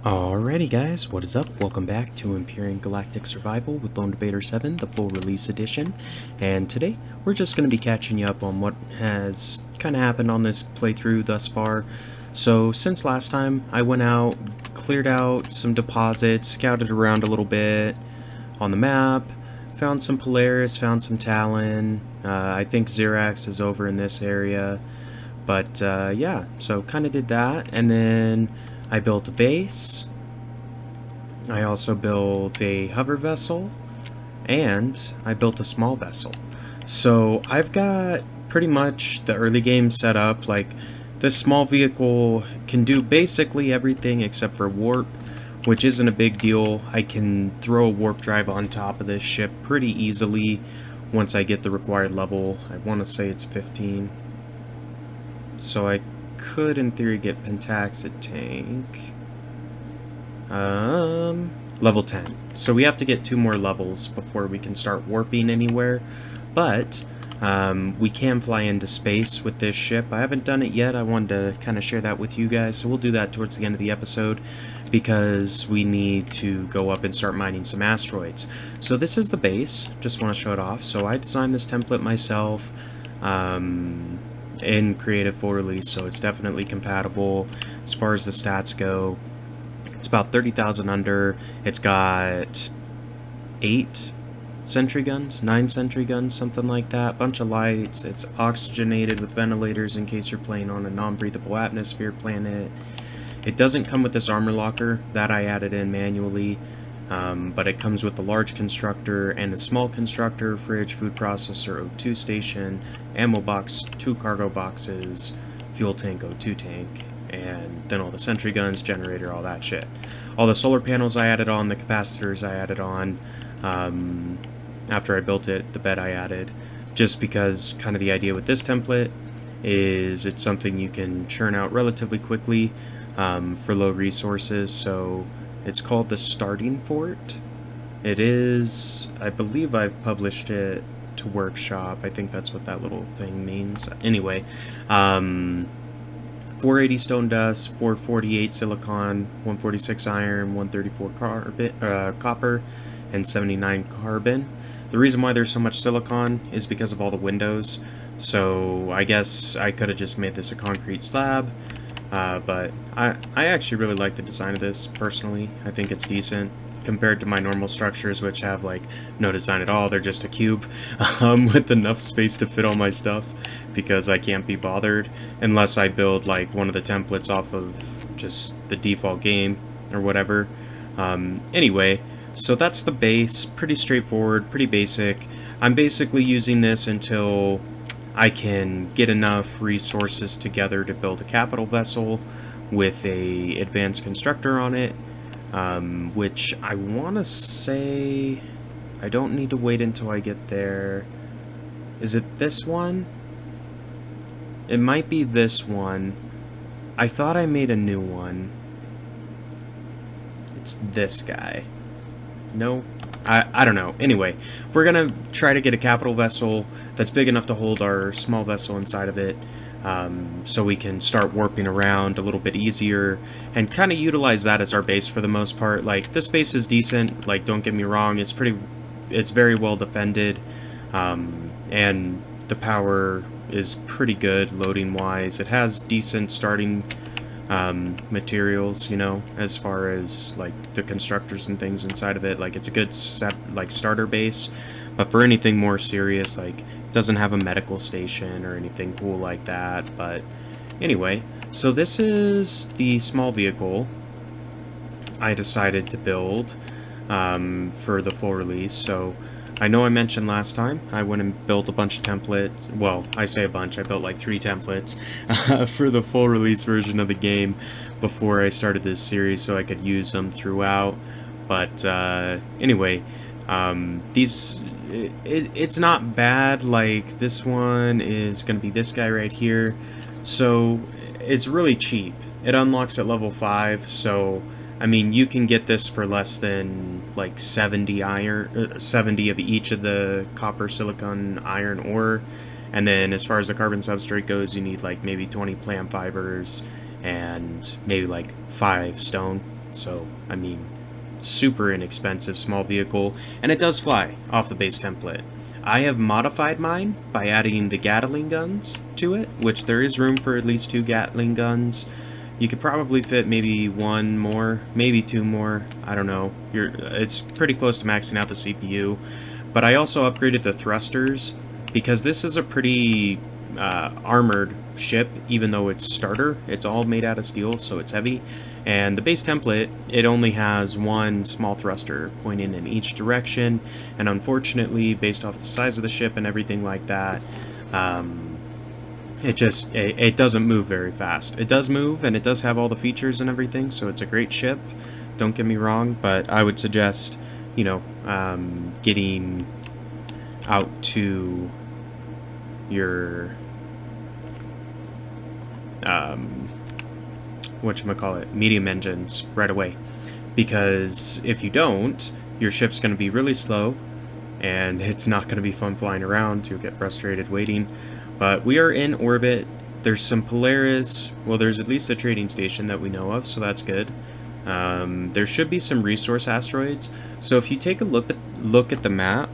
Alrighty guys, what is up? Welcome back to Empyrion Galactic Survival with Lone Debater 7, the full release edition. And today, we're just going to be catching you up on what has kind of happened on this playthrough thus far. So, since last time, I went out, cleared out some deposits, scouted around a little bit on the map, found some Polaris, found some Talon. I think Xerax is over in this area. But, yeah, so kind of did that, and then I built a base. I also built a hover vessel, and I built a small vessel. So I've got pretty much the early game set up. Like, this small vehicle can do basically everything except for warp, which isn't a big deal. I can throw a warp drive on top of this ship pretty easily once I get the required level. I want to say it's 15. So I could, in theory, get Pentaxid tank. Level 10. So we have to get 2 more levels before we can start warping anywhere. But we can fly into space with this ship. I haven't done it yet. I wanted to kind of share that with you guys. So we'll do that towards the end of the episode because we need to go up and start mining some asteroids. So this is the base. Just want to show it off. So I designed this template myself. In creative full release, so it's definitely compatible as far as the stats go. It's about 30,000 under. It's got 8 sentry guns, 9 sentry guns, something like that. Bunch of lights. It's oxygenated with ventilators in case you're playing on a non-breathable atmosphere planet. It doesn't come with this armor locker that I added in manually. But it comes with a large constructor and a small constructor, fridge, food processor, O2 station, ammo box, 2 cargo boxes, fuel tank, O2 tank, and then all the sentry guns, generator, all that shit. All the solar panels I added on, the capacitors I added on, after I built it, the bed I added, just because kind of the idea with this template is it's something you can churn out relatively quickly for low resources, so it's called the Starting Fort. It is, I believe I've published it to Workshop. I think that's what that little thing means. Anyway, 480 stone dust, 448 silicon, 146 iron, 134 copper, and 79 carbon. The reason why there's so much silicon is because of all the windows. So I guess I could have just made this a concrete slab. But I actually really like the design of this, personally. I think it's decent compared to my normal structures, which have, like, no design at all. They're just a cube with enough space to fit all my stuff, because I can't be bothered unless I build, like, one of the templates off of just the default game or whatever. Anyway, so that's the base. Pretty straightforward, pretty basic. I'm basically using this until I can get enough resources together to build a capital vessel with a advanced constructor on it, which I want to say I don't need to wait until I get there. Is it this one? It might be this one. I thought I made a new one. It's this guy. No? I don't know. Anyway, we're going to try to get a capital vessel that's big enough to hold our small vessel inside of it, so we can start warping around a little bit easier and kind of utilize that as our base for the most part. Like, this base is decent, like, don't get me wrong, it's very well defended, and the power is pretty good loading wise. It has decent starting materials, you know, as far as like the constructors and things inside of it. Like, it's a good set, like, starter base, but for anything more serious, like, it doesn't have a medical station or anything cool like that. But anyway, so this is the small vehicle I decided to build for the full release. So I know I mentioned last time I went and built a bunch of templates. Well, I say a bunch, I built like 3 templates for the full release version of the game before I started this series so I could use them throughout. But anyway, it's not bad. Like, this one is going to be this guy right here. So it's really cheap. It unlocks at level 5, so I mean, you can get this for less than like 70 iron, 70 of each of the copper, silicon, iron ore, and then as far as the carbon substrate goes, you need like maybe 20 plant fibers and maybe like 5 stone So, I mean, super inexpensive small vehicle, and it does fly off the base template. I have modified mine by adding the Gatling guns to it, which there is room for at least 2 Gatling guns. You could probably fit maybe 1 more, maybe 2 more, I don't know. It's pretty close to maxing out the CPU. But I also upgraded the thrusters, because this is a pretty armored ship, even though it's starter. It's all made out of steel, so it's heavy. And the base template, it only has 1 small thruster pointing in each direction, and unfortunately, based off the size of the ship and everything like that, it doesn't move very fast. It does move, and it does have all the features and everything, so it's a great ship, don't get me wrong, but I would suggest, you know, getting out to your whatchamacallit, medium engines right away, because if you don't, your ship's going to be really slow and it's not going to be fun flying around. You'll get frustrated waiting. But we are in orbit. There's some Polaris, well, there's at least a trading station that we know of, so that's good. There should be some resource asteroids. So if you take a look at the map,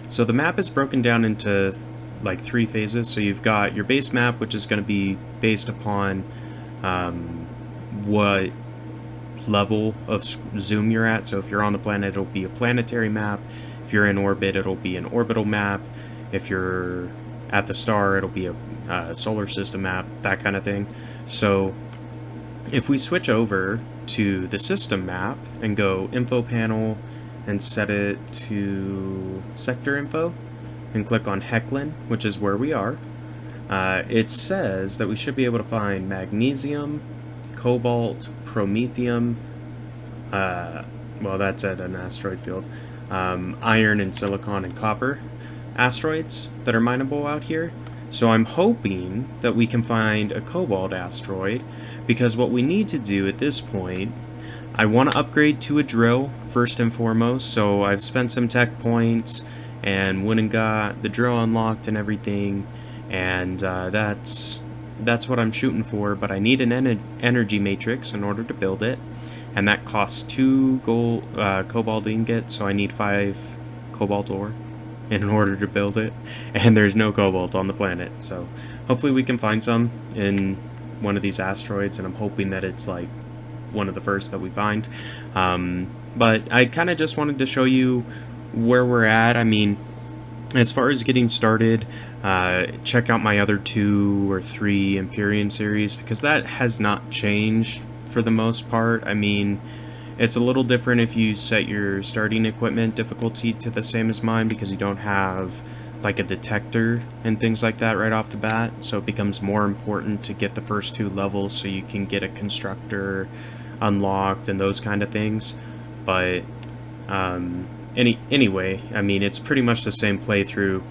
so the map is broken down into like 3 phases. So you've got your base map, which is going to be based upon what level of zoom you're at. So if you're on the planet, it'll be a planetary map. If you're in orbit, it'll be an orbital map. If you're at the star, it'll be a solar system map, that kind of thing. So if we switch over to the system map and go info panel and set it to sector info and click on Hecklin, which is where we are, it says that we should be able to find magnesium, cobalt, promethium, well, that's at an asteroid field, iron and silicon and copper asteroids that are mineable out here. So I'm hoping that we can find a cobalt asteroid, because what we need to do at this point, I want to upgrade to a drill first and foremost. So I've spent some tech points and went and got the drill unlocked and everything, and that's what I'm shooting for. But I need an energy matrix in order to build it, and that costs 2 gold cobalt ingots, so I need 5 cobalt ore in order to build it, and there's no cobalt on the planet. So hopefully we can find some in one of these asteroids, and I'm hoping that it's like one of the first that we find. But I kind of just wanted to show you where we're at. I mean, as far as getting started, check out my other 2 or 3 Empyrion series, because that has not changed for the most part. I mean, it's a little different if you set your starting equipment difficulty to the same as mine, because you don't have like a detector and things like that right off the bat, so it becomes more important to get the first 2 levels so you can get a constructor unlocked and those kind of things. But anyway, I mean, it's pretty much the same playthrough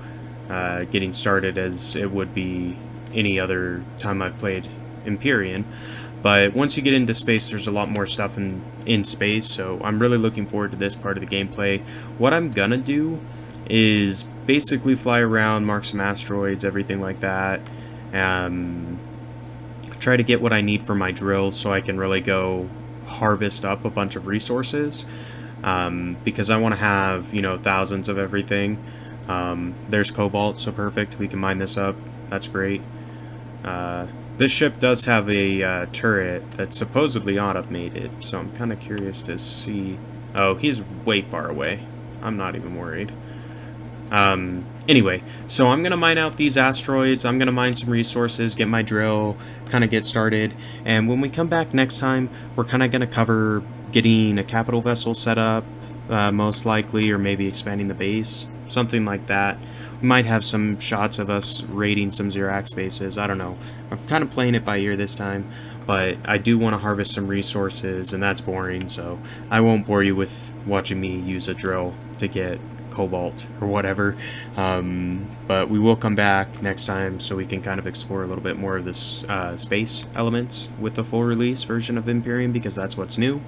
getting started as it would be any other time I've played Empyrion. But once you get into space, there's a lot more stuff in space, so I'm really looking forward to this part of the gameplay. What I'm gonna do is basically fly around, mark some asteroids, everything like that, try to get what I need for my drill so I can really go harvest up a bunch of resources, because I want to have, you know, thousands of everything. There's cobalt, so perfect, we can mine this up, that's great. This ship does have a turret that's supposedly automated, so I'm kind of curious to see. Oh, he's way far away. I'm not even worried. Anyway, so I'm gonna mine out these asteroids, I'm gonna mine some resources, get my drill, kind of get started, and when we come back next time, we're kind of gonna cover getting a capital vessel set up, most likely, or maybe expanding the base, something like that. We might have some shots of us raiding some Xerax bases, I don't know. I'm kind of playing it by ear this time, but I do want to harvest some resources, and that's boring, so I won't bore you with watching me use a drill to get cobalt or whatever. But we will come back next time so we can kind of explore a little bit more of this space elements with the full release version of Empyrion, because that's what's new.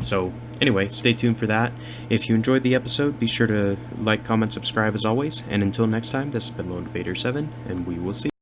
So anyway, stay tuned for that. If you enjoyed the episode, be sure to like, comment, subscribe as always, and until next time, this has been Lone Debater 7, and we will see you.